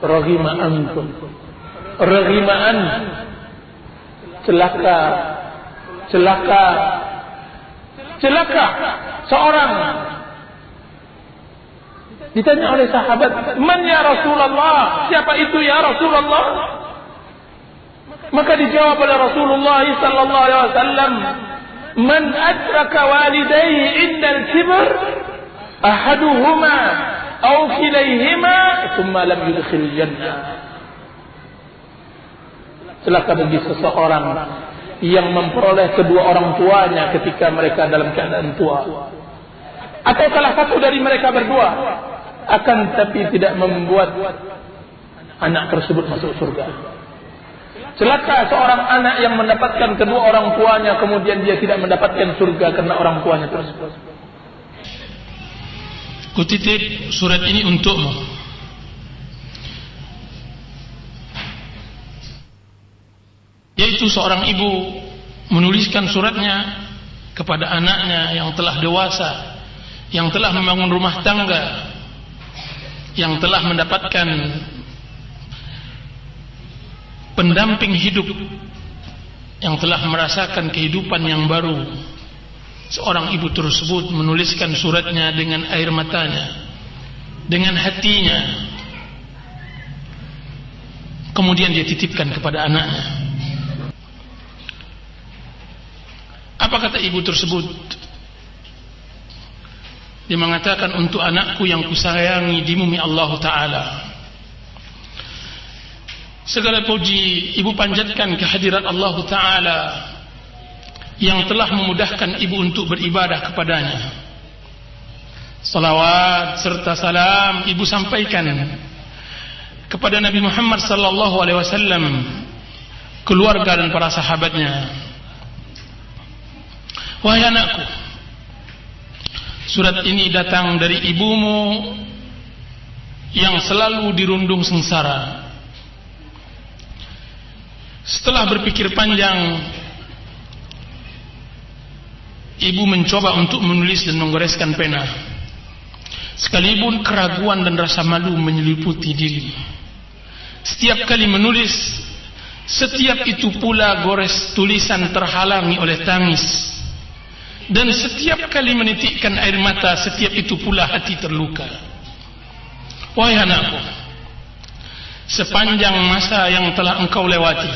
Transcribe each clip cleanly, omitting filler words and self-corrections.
Raghima antum. Raghimaan, celaka, celaka, celaka. Seorang ditanya oleh sahabat, "Man ya Rasulullah?" Siapa itu ya Rasulullah? Maka dijawab oleh Rasulullah sallallahu alaihi wasallam, "Man adraka walidayhi inda al-kibar ahaduhuma aw kilayhima thumma lam yudkhil jannah." Celaka bagi seseorang yang memperoleh kedua orang tuanya ketika mereka dalam keadaan tua, atau salah satu dari mereka berdua, akan tapi tidak membuat anak tersebut masuk surga. Celaka seorang anak yang mendapatkan kedua orang tuanya kemudian dia tidak mendapatkan surga karena orang tuanya tersebut. Kutitip surat ini untukmu. Yaitu seorang ibu menuliskan suratnya kepada anaknya yang telah dewasa, yang telah membangun rumah tangga, yang telah mendapatkan pendamping hidup, yang telah merasakan kehidupan yang baru. Seorang ibu tersebut menuliskan suratnya dengan air matanya, dengan hatinya, kemudian dia titipkan kepada anaknya. Apa kata ibu tersebut? Dia mengatakan, "Untuk anakku yang kusayangi di bumi Allah Ta'ala, segala puji ibu panjatkan kehadirat Allah Ta'ala yang telah memudahkan ibu untuk beribadah kepadanya. Salawat serta salam ibu sampaikan kepada Nabi Muhammad sallallahu alaihi wasallam, keluarga dan para sahabatnya. Wahai anakku, surat ini datang dari ibumu yang selalu dirundung sengsara. Setelah berpikir panjang, ibu mencoba untuk menulis dan menggoreskan pena, sekalipun keraguan dan rasa malu menyeliputi diri. Setiap kali menulis, setiap itu pula gores tulisan terhalangi oleh tangis. Dan setiap kali menitikkan air mata, setiap itu pula hati terluka. Wahai anakku, sepanjang masa yang telah engkau lewati,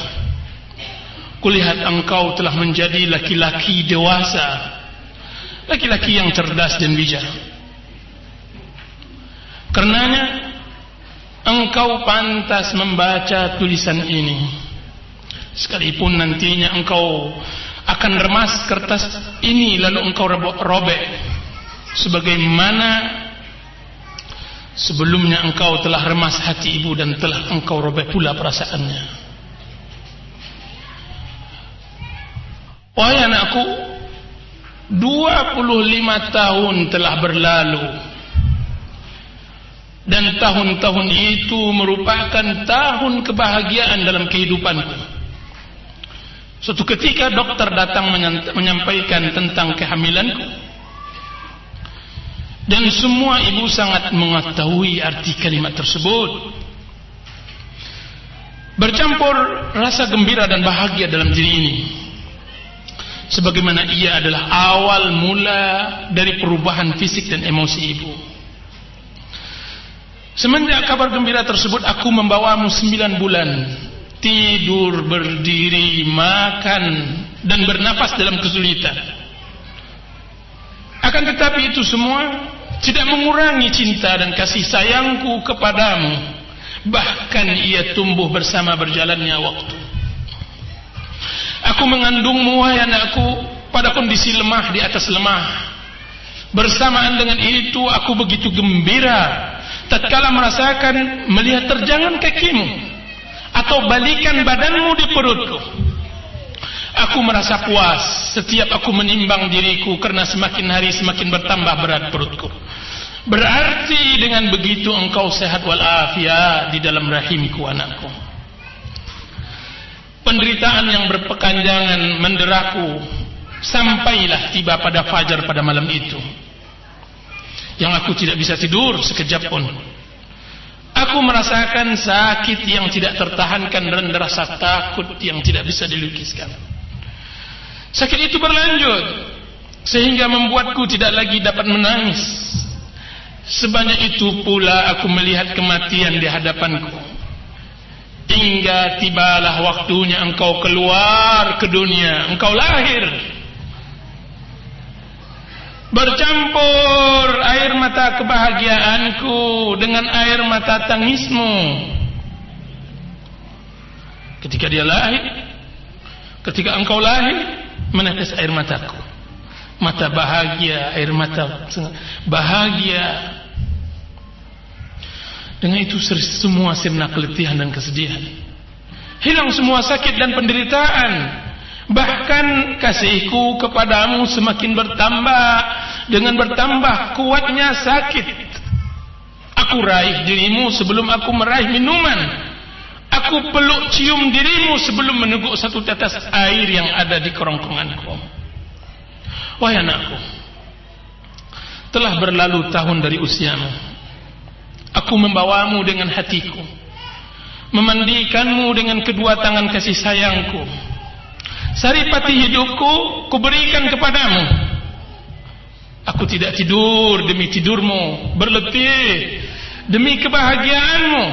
kulihat engkau telah menjadi laki-laki dewasa, laki-laki yang cerdas dan bijak. Karenanya engkau pantas membaca tulisan ini, sekalipun nantinya engkau akan remas kertas ini lalu engkau robek, sebagaimana sebelumnya engkau telah remas hati ibu dan telah engkau robek pula perasaannya. Wahai anakku, 25 tahun telah berlalu, dan tahun-tahun itu merupakan tahun kebahagiaan dalam kehidupanku. Suatu ketika dokter datang menyampaikan tentang kehamilanku, dan semua ibu sangat mengetahui arti kalimat tersebut. Bercampur rasa gembira dan bahagia dalam diri ini, sebagaimana ia adalah awal mula dari perubahan fisik dan emosi ibu. Semenjak kabar gembira tersebut, aku membawamu 9 bulan tidur, berdiri, makan, dan bernapas dalam kesulitan. Akan tetapi itu semua tidak mengurangi cinta dan kasih sayangku kepadamu. Bahkan ia tumbuh bersama berjalannya waktu. Aku mengandungmu, wahai anakku, pada kondisi lemah di atas lemah. Bersamaan dengan itu aku begitu gembira tatkala merasakan melihat terjangan kakimu atau balikan badanmu di perutku. Aku merasa puas setiap aku menimbang diriku, karena semakin hari semakin bertambah berat perutku. Berarti dengan begitu engkau sehat walafiat di dalam rahimku, anakku. Penderitaan yang berkepanjangan menderaku sampailah tiba pada fajar pada malam itu, yang aku tidak bisa tidur sekejap pun. Aku merasakan sakit yang tidak tertahankan dan rasa takut yang tidak bisa dilukiskan. Sakit itu berlanjut sehingga membuatku tidak lagi dapat menangis. Sebanyak itu pula aku melihat kematian di hadapanku. Hingga tibalah waktunya engkau keluar ke dunia, engkau lahir. Bercampur air mata kebahagiaanku dengan air mata tangismu. Ketika dia lahir, ketika engkau lahir, menetes air mataku. Mata bahagia, air mata bahagia. Dengan itu semua sirna keletihan dan kesedihan. Hilang semua sakit dan penderitaan. Bahkan kasihku kepadamu semakin bertambah. Dengan bertambah kuatnya sakit, aku raih dirimu sebelum aku meraih minuman. Aku peluk cium dirimu sebelum meneguk satu tetes air yang ada di kerongkonganku. Wahai anakku, telah berlalu tahun dari usiamu. Aku membawamu dengan hatiku, memandikanmu dengan kedua tangan kasih sayangku. Saripati hidupku kuberikan kepadamu. Aku tidak tidur demi tidurmu, berletih demi kebahagiaanmu.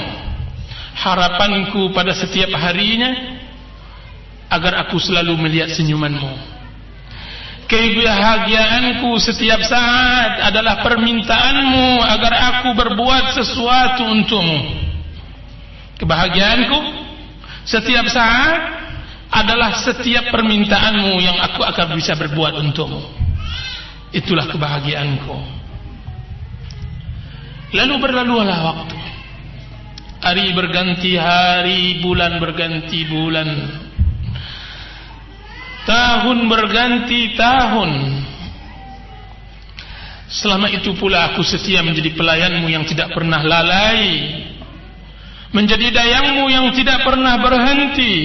Harapanku pada setiap harinya agar aku selalu melihat senyumanmu. Kebahagiaanku setiap saat adalah permintaanmu agar aku berbuat sesuatu untukmu. Kebahagiaanku setiap saat adalah setiap permintaanmu yang aku akan bisa berbuat untukmu. Itulah kebahagiaanku. Lalu berlalulah waktu. Hari berganti hari, bulan berganti bulan, tahun berganti tahun. Selama itu pula aku setia menjadi pelayanmu yang tidak pernah lalai, menjadi dayangmu yang tidak pernah berhenti,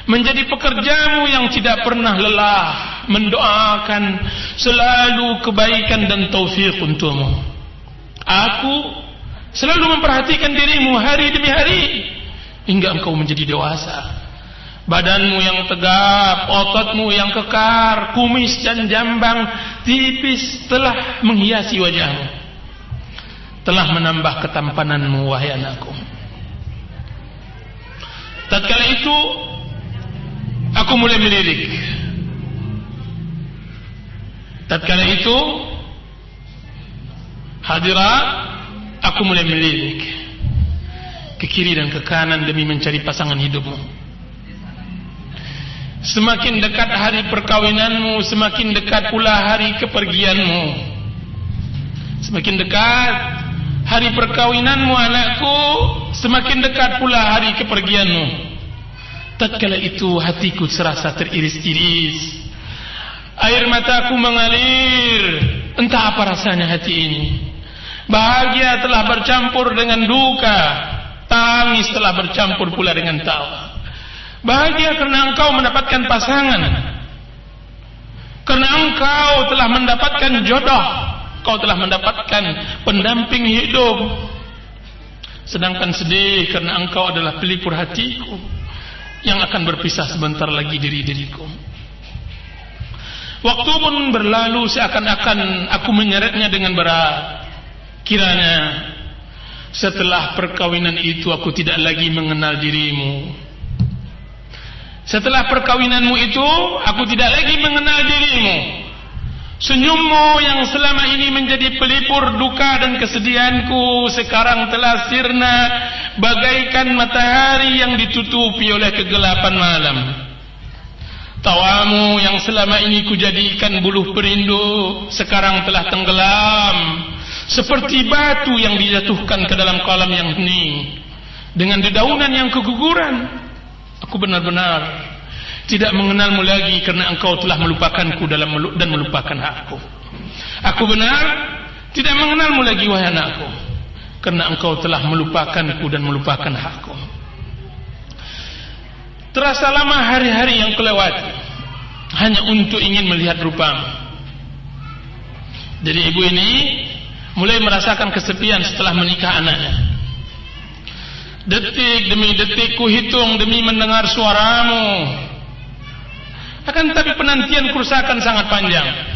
menjadi pekerjamu yang tidak pernah lelah, mendoakan selalu kebaikan dan taufik untukmu. Aku selalu memperhatikan dirimu hari demi hari hingga engkau menjadi dewasa. Badanmu yang tegap, ototmu yang kekar, kumis dan jambang tipis telah menghiasi wajahmu, telah menambah ketampananmu, wahai anakku. Tatkala itu aku mulai melirik. Tatkala itu hadirat, aku mulai melirik ke kiri dan ke kanan demi mencari pasangan hidupmu. Semakin dekat hari perkawinanmu, semakin dekat pula hari kepergianmu. Semakin dekat hari perkawinanmu anakku, semakin dekat pula hari kepergianmu. Tatkala itu hatiku serasa teriris-iris. Air mataku mengalir. Entah apa rasanya hati ini. Bahagia telah bercampur dengan duka, tangis telah bercampur pula dengan tawa. Bahagia karena engkau mendapatkan pasangan, karena engkau telah mendapatkan jodoh, engkau telah mendapatkan pendamping hidup. Sedangkan sedih karena engkau adalah pelipur hatiku yang akan berpisah sebentar lagi dari diriku. Waktu pun berlalu seakan-akan aku menyeretnya dengan berat. Kiranya setelah perkawinan itu aku tidak lagi mengenal dirimu. Setelah perkawinanmu itu aku tidak lagi mengenal dirimu. Senyummu yang selama ini menjadi pelipur duka dan kesedihanku sekarang telah sirna bagaikan matahari yang ditutupi oleh kegelapan malam. Tawamu yang selama ini kujadikan buluh perindu sekarang telah tenggelam seperti batu yang dijatuhkan ke dalam kolam yang hening dengan dedaunan yang keguguran. Aku benar-benar tidak mengenalmu lagi karena engkau telah melupakanku dan melupakan aku. Aku benar tidak mengenalmu lagi, wahai anakku, karena engkau telah melupakanku dan melupakan aku. Terasa lama hari-hari yang kelewati hanya untuk ingin melihat rupamu. Jadi ibu ini mulai merasakan kesepian setelah menikah anaknya. Detik demi detik ku hitung demi mendengar suaramu. Akan tetapi penantian kerusakan sangat panjang.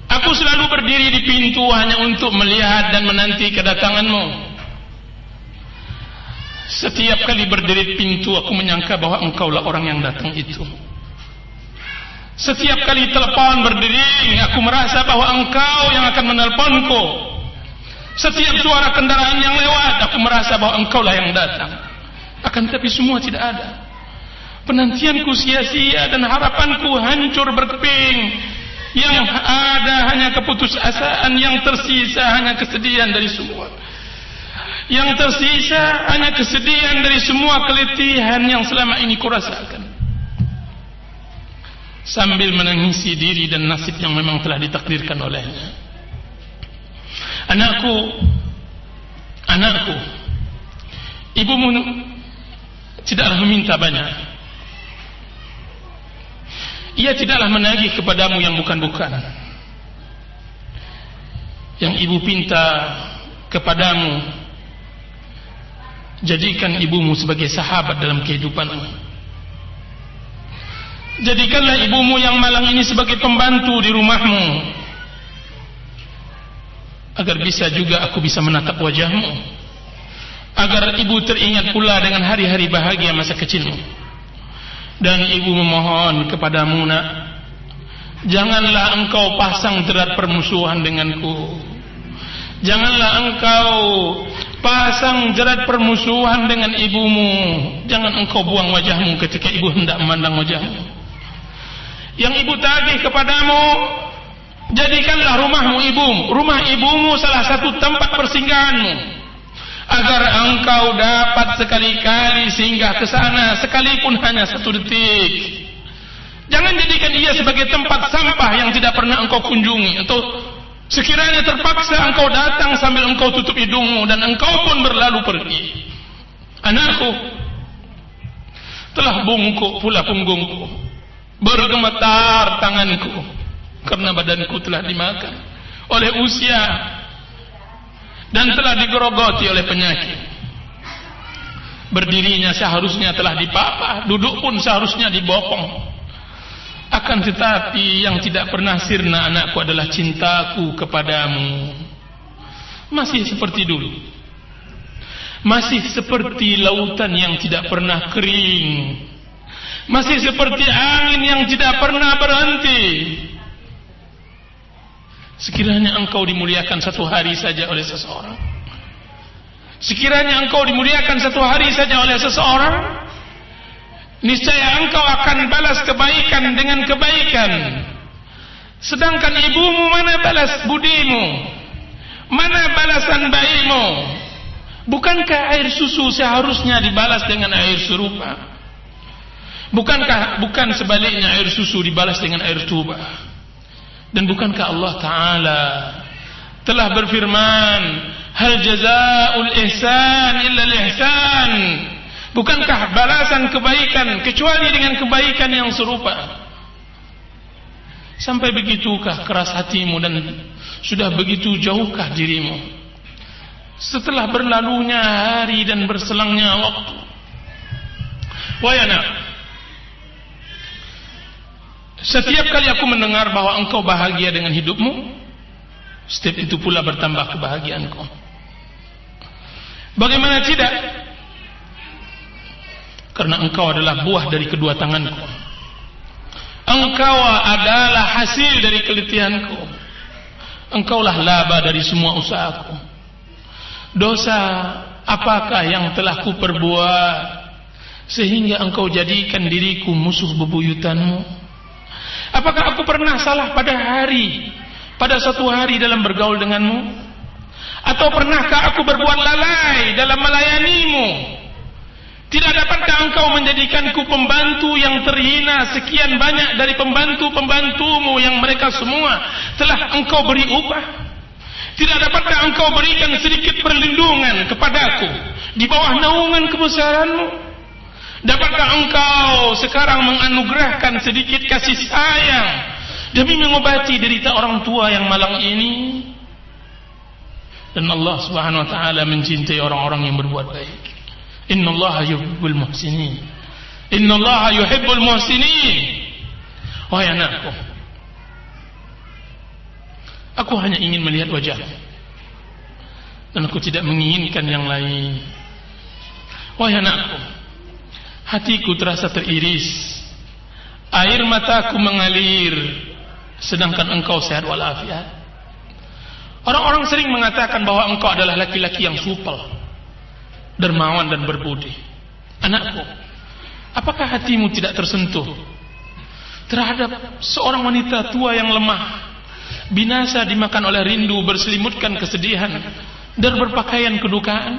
Aku selalu berdiri di pintu hanya untuk melihat dan menanti kedatanganmu. Setiap kali berdiri di pintu aku menyangka bahwa engkaulah orang yang datang itu. Setiap kali telepon berdering aku merasa bahwa engkau yang akan menelponku. Setiap suara kendaraan yang lewat aku merasa bahwa engkaulah yang datang. Akan tetapi semua tidak ada. Penantianku sia-sia dan harapanku hancur berkeping. Yang ada hanya keputusasaan, yang tersisa hanya kesedihan dari semua. Yang tersisa hanya kesedihan dari semua keletihan yang selama ini kurasakan. Sambil menangisi diri dan nasib yang memang telah ditakdirkan olehnya. Anakku, ibumu tidaklah meminta banyak. Ia tidaklah menagih kepadamu yang bukan-bukan. Yang ibu pinta kepadamu, jadikan ibumu sebagai sahabat dalam kehidupanmu. Jadikanlah ibumu yang malang ini sebagai pembantu di rumahmu, agar bisa juga aku bisa menatap wajahmu, agar ibu teringat pula dengan hari-hari bahagia masa kecilmu. Dan ibu memohon kepadamu, nak, janganlah engkau pasang jerat permusuhan denganku. Janganlah engkau pasang jerat permusuhan dengan ibumu. Jangan engkau buang wajahmu ketika ibu hendak memandang wajahmu. Yang ibu tagih kepadamu, jadikanlah rumah ibumu salah satu tempat persinggahanmu, agar engkau dapat sekali-kali singgah ke sana sekalipun hanya 1 detik. Jangan jadikan ia sebagai tempat sampah yang tidak pernah engkau kunjungi, atau sekiranya terpaksa engkau datang sambil engkau tutup hidungmu dan engkau pun berlalu pergi. Anakku, telah bungkuk pula punggungku, bergemetar tanganku, karena badanku telah dimakan oleh usia dan telah digerogoti oleh penyakit. Berdirinya seharusnya telah dipapah, duduk pun seharusnya dibopong. Akan tetapi yang tidak pernah sirna, anakku, adalah cintaku kepadamu. Masih seperti dulu, masih seperti lautan yang tidak pernah kering, masih seperti angin yang tidak pernah berhenti. Sekiranya engkau dimuliakan 1 hari saja oleh seseorang, sekiranya engkau dimuliakan 1 hari saja oleh seseorang, niscaya engkau akan balas kebaikan dengan kebaikan. Sedangkan ibumu, mana balas budimu? Mana balasan bayimu? Bukankah air susu seharusnya dibalas dengan air serupa? Bukan sebaliknya air susu dibalas dengan air tuba? Dan bukankah Allah Ta'ala telah berfirman, hal jazaa'ul ihsan illa al-ihsan? Bukankah balasan kebaikan kecuali dengan kebaikan yang serupa? Sampai begitukah keras hatimu dan sudah begitu jauhkah dirimu setelah berlalunya hari dan berselangnya waktu? Wahai anak, setiap kali aku mendengar bahwa engkau bahagia dengan hidupmu, setiap itu pula bertambah kebahagiaanku. Bagaimana tidak? Karena engkau adalah buah dari kedua tanganku. Engkau adalah hasil dari keletihanku. Engkaulah laba dari semua usahaku. Dosa apakah yang telah ku perbuat sehingga engkau jadikan diriku musuh bebuyutanmu? Apakah aku pernah salah pada suatu hari dalam bergaul denganmu? Atau pernahkah aku berbuat lalai dalam melayanimu? Tidak dapatkah engkau menjadikanku pembantu yang terhina sekian banyak dari pembantu-pembantumu yang mereka semua telah engkau beri upah? Tidak dapatkah engkau berikan sedikit perlindungan kepadaku di bawah naungan kebesaranmu? Dapatkah engkau sekarang menganugerahkan sedikit kasih sayang demi mengobati derita orang tua yang malang ini? Dan Allah Subhanahu wa taala mencintai orang-orang yang berbuat baik. Innallaha yuhibbul muhsinin. Innallaha yuhibbul muhsinin. Wahai anakku, aku hanya ingin melihat wajahmu, dan aku tidak menginginkan yang lain. Wahai anakku, hatiku terasa teriris, air mataku mengalir, sedangkan engkau sehat walafiat. Orang-orang sering mengatakan bahwa engkau adalah laki-laki yang supel, dermawan dan berbudi. Anakku, apakah hatimu tidak tersentuh terhadap seorang wanita tua yang lemah, binasa dimakan oleh rindu, berselimutkan kesedihan dan berpakaian kedukaan?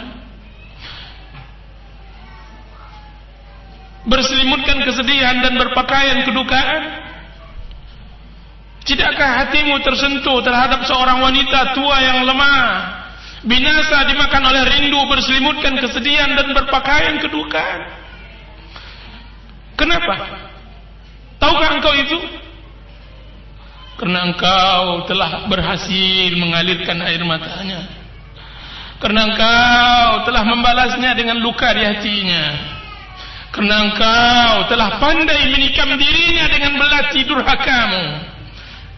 Berselimutkan kesedihan dan berpakaian kedukaan. Tidakkah hatimu tersentuh terhadap seorang wanita tua yang lemah, binasa dimakan oleh rindu, berselimutkan kesedihan dan berpakaian kedukaan? Kenapa? Tahukah engkau itu? Karena engkau telah berhasil mengalirkan air matanya, karena engkau telah membalasnya dengan luka di hatinya, karena engkau telah pandai menikam dirinya dengan belati durhakamu,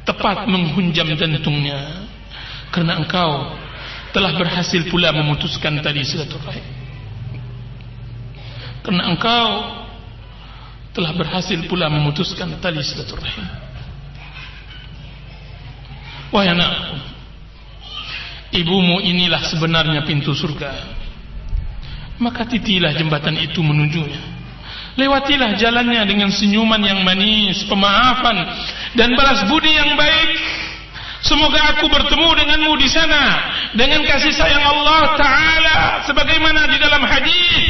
tepat menghunjam jantungnya, karena engkau telah berhasil pula memutuskan tali silaturahim, karena engkau telah berhasil pula memutuskan tali silaturahim. Wahai anakku, ibumu inilah sebenarnya pintu surga, maka titilah jembatan itu menujunya. Lewatilah jalannya dengan senyuman yang manis, pemaafan dan balas budi yang baik. Semoga aku bertemu denganmu di sana dengan kasih sayang Allah Ta'ala, sebagaimana di dalam hadis,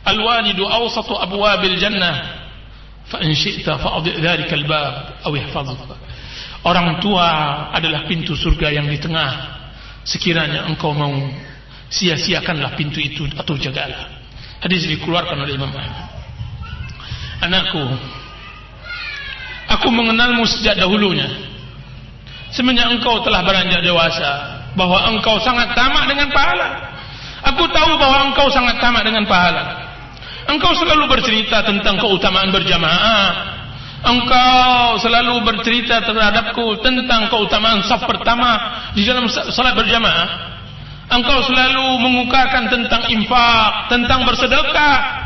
al-walidu awsatu abwabil jannah, fa in syi'ta fa'adhi' dzalikal bab aw ihfazhu. Orang tua adalah pintu surga yang di tengah. Sekiranya engkau mau, sia-siakanlah pintu itu atau jagalah. Hadis dikeluarkan oleh Imam Ahmad. Anakku, aku mengenalmu sejak dahulunya, semenjak engkau telah beranjak dewasa, bahwa engkau sangat tamak dengan pahala. Aku tahu bahwa engkau sangat tamak dengan pahala. Engkau selalu bercerita tentang keutamaan berjamaah. Engkau selalu bercerita terhadapku tentang keutamaan saf pertama di dalam salat berjamaah. Engkau selalu mengukakan tentang infak, tentang bersedekah.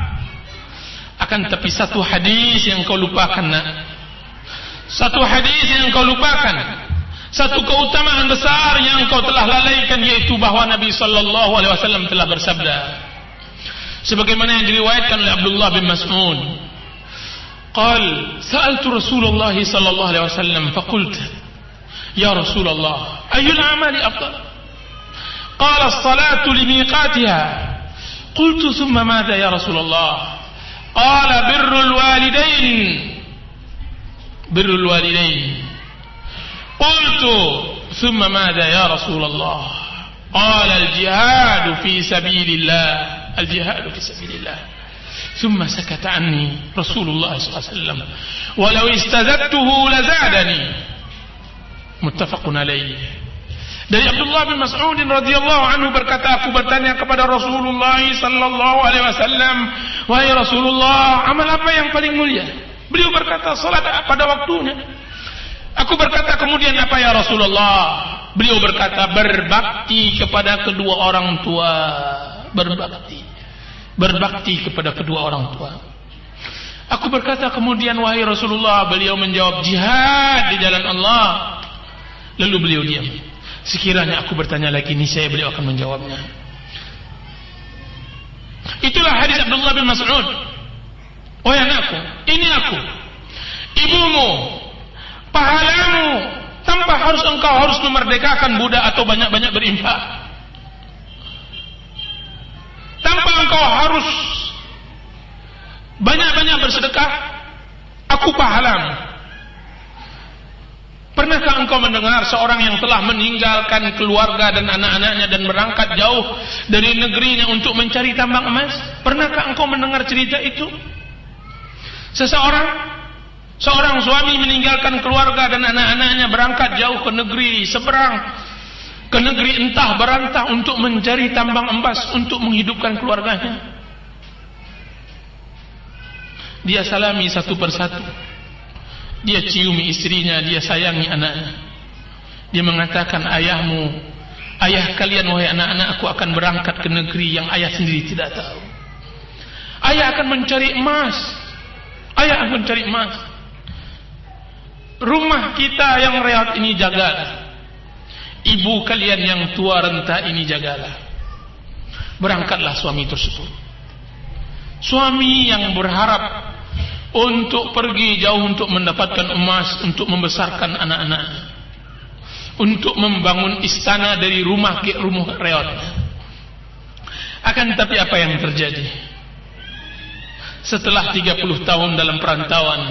Akan tapi satu hadis yang kau lupakan, nak. Satu hadis yang kau lupakan, satu keutamaan besar yang kau telah lalaikan, yaitu bahwa Nabi sallallahu alaihi wasallam telah bersabda, sebagaimana yang diriwayatkan oleh Abdullah bin Mas'ud, qal sa'altu Rasulullah sallallahu alaihi wasallam faqult ya Rasulullah ayyul a'mali afdal? Qala as-salatu limiqatiha. Qultu thumma madha ya Rasulullah? Qala birrul walidain. Qultu thumma madha ya Rasulullah? Qala al-jihadu fi sabilillah. Al-jihadu fi sabilillah. Thumma sakata anni Rasulullah sallallahu alaihi wasallam. Walau istazadtuhu lazadani. Muttafaqun alaih. Dari Abdullah bin Mas'ud radhiyallahu anhu berkata, aku bertanya kepada Rasulullah sallallahu alaihi wasallam, wahai Rasulullah, amal apa yang paling mulia? Beliau berkata, salat pada waktunya. Aku berkata, kemudian apa ya Rasulullah? Beliau berkata, berbakti kepada kedua orang tua. Berbakti kepada kedua orang tua. Aku berkata, kemudian wahai Rasulullah? Beliau menjawab, jihad di jalan Allah. Lalu beliau diam. Sekiranya aku bertanya lagi, niscaya beliau akan menjawabnya. Itulah hadis Abdullah bin Mas'ud. Wahai anakku, ini aku, ibumu, pahalamu, tanpa engkau harus memerdekakan budak atau banyak-banyak berinfak, tanpa engkau harus banyak-banyak bersedekah. Aku pahalamu. Pernahkah engkau mendengar seorang yang telah meninggalkan keluarga dan anak-anaknya dan berangkat jauh dari negerinya untuk mencari tambang emas? Pernahkah engkau mendengar cerita itu? Seorang suami meninggalkan keluarga dan anak-anaknya berangkat jauh ke negeri seberang ke negeri entah berantah untuk mencari tambang emas untuk menghidupkan keluarganya. Dia salami satu persatu. Dia ciumi istrinya, dia sayangi anaknya. Dia mengatakan, ayah kalian wahai anak-anak, aku akan berangkat ke negeri yang ayah sendiri tidak tahu. Ayah akan mencari emas. Ayah akan mencari emas. Rumah kita yang rehat ini jagalah. Ibu kalian yang tua renta ini jagalah. Berangkatlah suami tersebut. Suami yang berharap untuk pergi jauh untuk mendapatkan emas, untuk membesarkan anak-anaknya, untuk membangun istana dari rumah ke rumah rehatnya. Akan tetapi apa yang terjadi? Setelah 30 tahun dalam perantauan,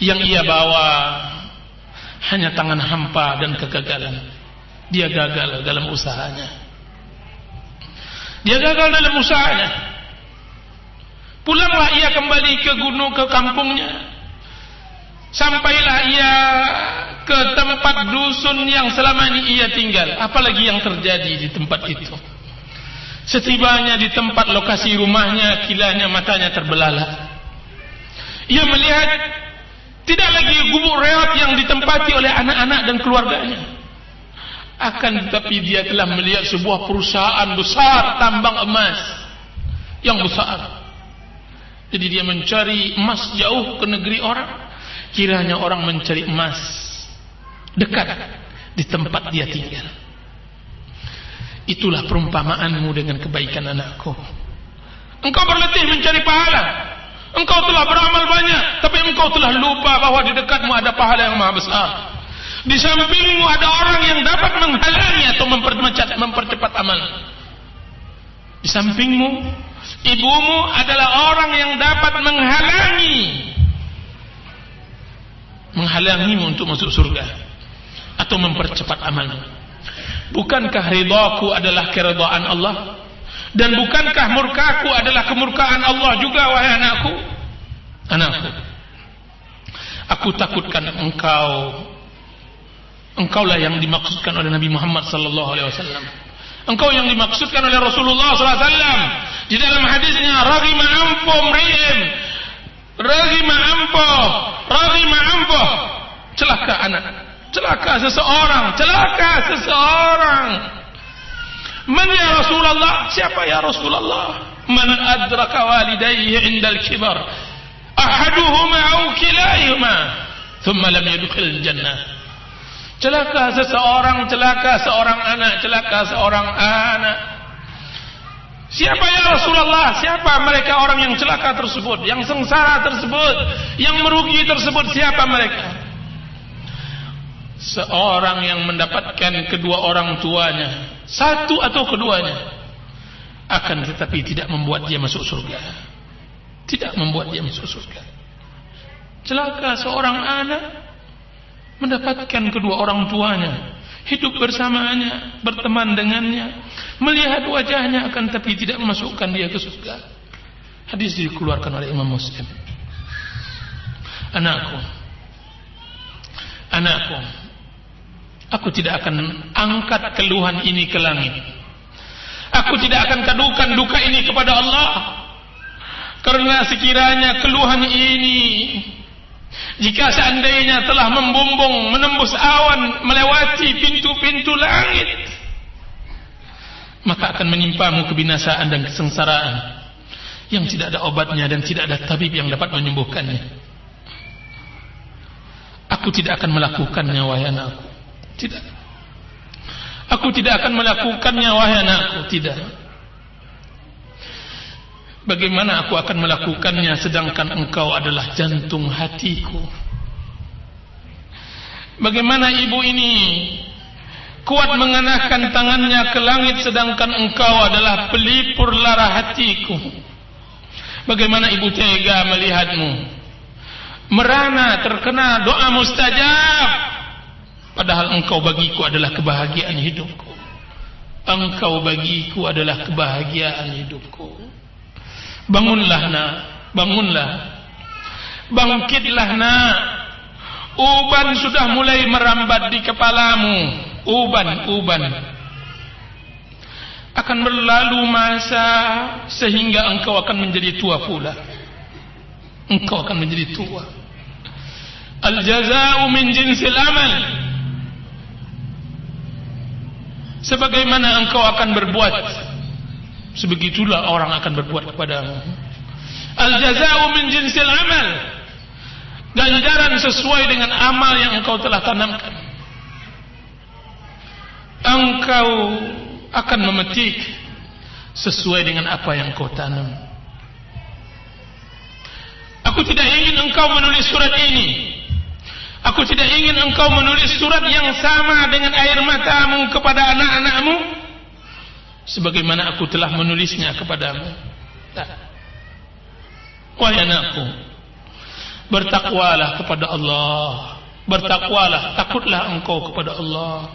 yang ia bawa hanya tangan hampa dan kegagalan. Dia gagal dalam usahanya. Dia gagal dalam usahanya. Pulanglah ia kembali ke gunung, ke kampungnya. Sampailah ia ke tempat dusun yang selama ini ia tinggal. Apalagi yang terjadi di tempat itu. Setibanya di tempat lokasi rumahnya, kilanya matanya terbelalak. Ia melihat tidak lagi gubuk rehat yang ditempati oleh anak-anak dan keluarganya. Akan tetapi dia telah melihat sebuah perusahaan besar tambang emas yang besar. Jadi dia mencari emas jauh ke negeri orang. Kiranya orang mencari emas dekat di tempat dia tinggal. Itulah perumpamaanmu dengan kebaikan anakku. Engkau berletih mencari pahala. Engkau telah beramal banyak, tapi engkau telah lupa bahwa di dekatmu ada pahala yang maha besar. Di sampingmu ada orang yang dapat menghalangi atau mempercepat amal. Di sampingmu, ibumu adalah orang yang dapat menghalangimu untuk masuk surga atau mempercepat amalmu. Bukankah ridhaku adalah keridhaan Allah? Dan bukankah murkaku adalah kemurkaan Allah juga, wahai anakku? Anakku, aku takutkan engkaulah yang dimaksudkan oleh Nabi Muhammad sallallahu alaihi wasallam. Engkau yang dimaksudkan oleh Rasulullah sallallahu alaihi wasallam di dalam hadisnya, raghima ampo, celaka anak, celaka seseorang. Man ya Rasulullah? Siapa ya Rasulullah? Man adraka walidayhi indal kibar ahaduhuma aw kilayhuma thumma lam yadkhul jannah. Celaka seseorang, celaka seorang anak. Siapa ya Rasulullah? Siapa mereka orang yang celaka tersebut, yang sengsara tersebut, yang merugi tersebut? Siapa mereka? Seorang yang mendapatkan kedua orang tuanya, satu atau keduanya, akan tetapi tidak membuat dia masuk surga. Celaka seorang anak mendapatkan kedua orang tuanya, hidup bersamanya, berteman dengannya, melihat wajahnya, akan tapi tidak memasukkan dia ke surga. Hadis dikeluarkan oleh Imam Muslim. Anakku, aku tidak akan angkat keluhan ini ke langit. Aku tidak akan kadukan duka ini kepada Allah. Karena sekiranya keluhan ini, jika seandainya telah membumbung, menembus awan, melewati pintu-pintu langit, maka akan menimpamu kebinasaan dan kesengsaraan yang tidak ada obatnya dan tidak ada tabib yang dapat menyembuhkannya. Aku tidak akan melakukannya, wahai anakku. Tidak. Aku tidak akan melakukannya, wahai anakku. Tidak. Bagaimana aku akan melakukannya sedangkan engkau adalah jantung hatiku? Bagaimana ibu ini kuat menganahkan tangannya ke langit sedangkan engkau adalah pelipur lara hatiku? Bagaimana ibu tega melihatmu merana terkena doa mustajab, padahal engkau bagiku adalah kebahagiaan hidupku. Engkau bagiku adalah kebahagiaan hidupku. Bangunlah nak, bangunlah, bangkitlah nak. Uban sudah mulai merambat di kepalamu. uban-uban. Akan berlalu masa sehingga engkau akan menjadi tua pula. Engkau akan menjadi tua. Al-jaza'u min jinsil amal. Sebagaimana engkau akan berbuat, sebegitulah orang akan berbuat kepadamu. Al-jaza'u min jinsil amal. Ganjaran sesuai dengan amal yang engkau telah tanamkan. Engkau akan memetik sesuai dengan apa yang engkau tanam. Aku tidak ingin engkau menulis surat ini. Aku tidak ingin engkau menulis surat yang sama dengan air matamu kepada anak-anakmu sebagaimana aku telah menulisnya kepadamu. Wahai anakku, bertakwalah kepada Allah. Bertakwalah, takutlah engkau kepada Allah.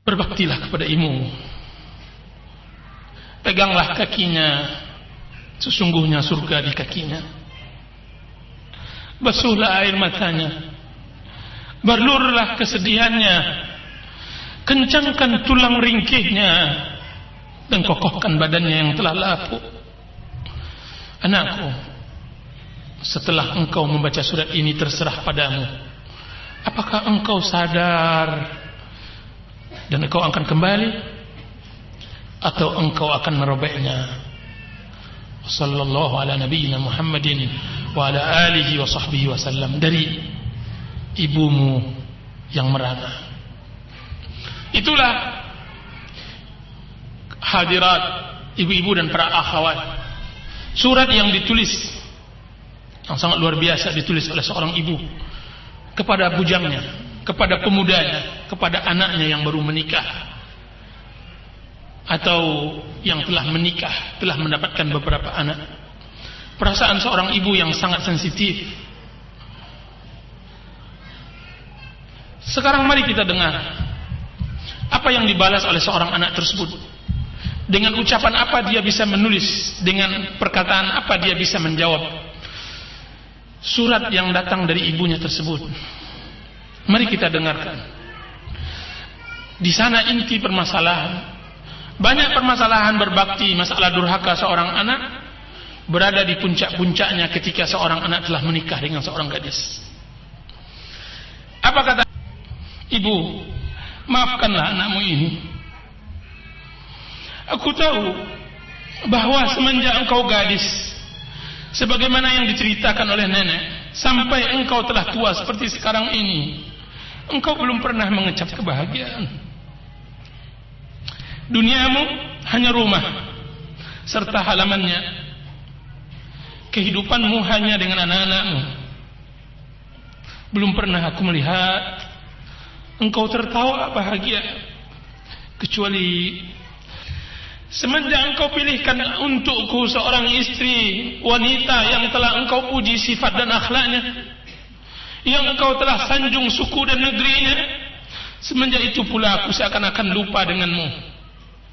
Berbaktilah kepada ibumu. Peganglah kakinya, sesungguhnya surga di kakinya. Basuhlah air matanya, berlurlah kesedihannya, kencangkan tulang ringkihnya, dan kokohkan badannya yang telah lapuk. Anakku, setelah engkau membaca surat ini terserah padamu. Apakah engkau sadar dan engkau akan kembali, atau engkau akan merobeknya? Sallallahu ala nabiyyina Muhammadin wa ala alihi wa sahbihi wasallam. Dari ibumu yang merana. Itulah hadirat ibu-ibu dan para akhwat, surat yang ditulis, yang sangat luar biasa, ditulis oleh seorang ibu kepada bujangnya, kepada pemudanya, kepada anaknya yang baru menikah atau yang telah menikah, telah mendapatkan beberapa anak. Perasaan seorang ibu yang sangat sensitif. Sekarang mari kita dengar apa yang dibalas oleh seorang anak tersebut. Dengan ucapan apa dia bisa menulis, dengan perkataan apa dia bisa menjawab surat yang datang dari ibunya tersebut. Mari kita dengarkan. Di sana inti permasalahan. Banyak permasalahan berbakti, masalah durhaka seorang anak berada di puncak-puncaknya ketika seorang anak telah menikah dengan seorang gadis. Apa kata ibu? Maafkanlah anakmu ini. Aku tahu bahwa semenjak engkau gadis, sebagaimana yang diceritakan oleh nenek, sampai engkau telah tua seperti sekarang ini, engkau belum pernah mengecap kebahagiaan. Duniamu hanya rumah serta halamannya. Kehidupanmu hanya dengan anak-anakmu. Belum pernah aku melihat engkau tertawa bahagia, kecuali semenjak engkau pilihkan untukku seorang istri wanita yang telah engkau puji sifat dan akhlaknya, yang engkau telah sanjung suku dan negerinya. Semenjak itu pula aku seakan-akan lupa denganmu.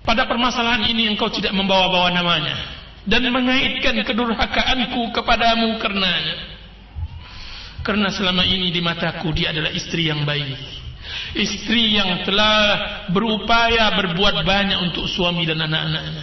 Pada permasalahan ini engkau tidak membawa-bawa namanya dan mengaitkan kedurhakaanku kepadamu karenanya. Karena selama ini di mataku dia adalah istri yang baik, istri yang telah berupaya berbuat banyak untuk suami dan anak-anaknya.